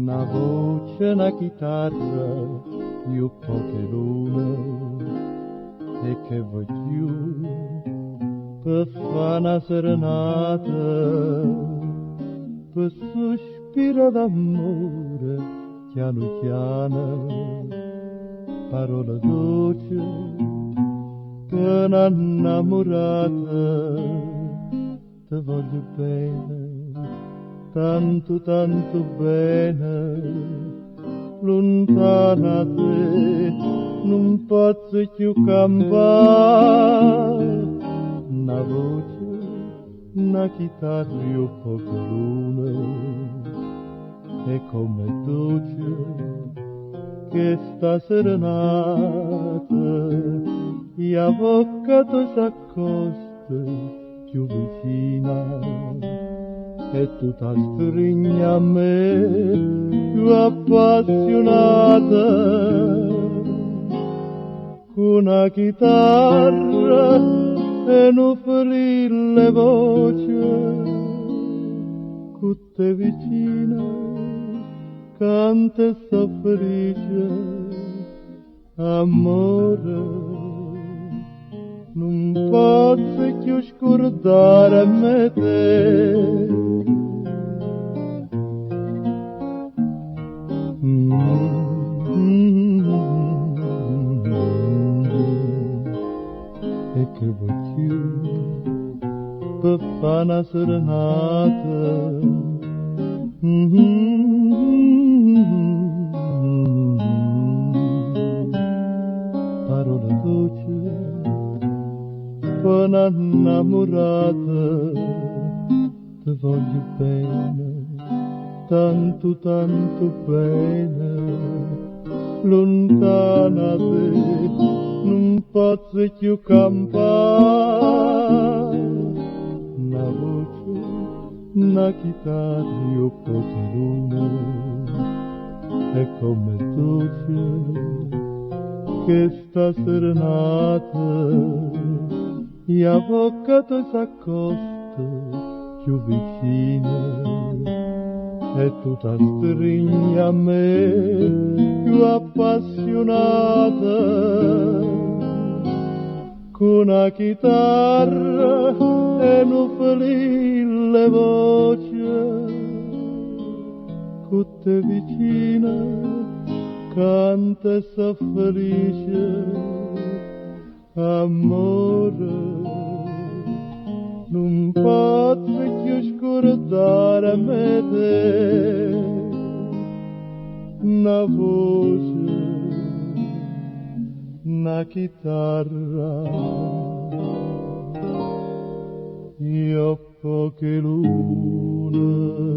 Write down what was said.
na voce, na chitarra, io poche lune, e che voglio per fare una serenata, per sospiro d'amore, piano piano, parola dolce, per un'innamorata, te voglio bene, tanto tanto bene, lontana te non posso più campare, una voce, una chitarra, io poche lune, e come dolce che sta serenata, e a bocca tu s'accosta più vicina, e tu t'astringi a me più appassionata, con una chitarra e un'ufflille voce, con te vicina canta e soffrice, amore, non posso più scordare me te. E che voglio per fare una serenata, parola dolce per un'innamorata, te voglio bene, tanto tanto bene, lontana te non posso più campare, una voce, una chitarra, io poche lune, e come dolce che sta serenata, e a bocca tu s'accosta più vicina, e tu t'astringi a me più appassionata, con una chitarra e un'ufflille voce, con te vicina canta e soffrice, amore, non posso più scordare me te, una voce, una chitarra, io poche lune.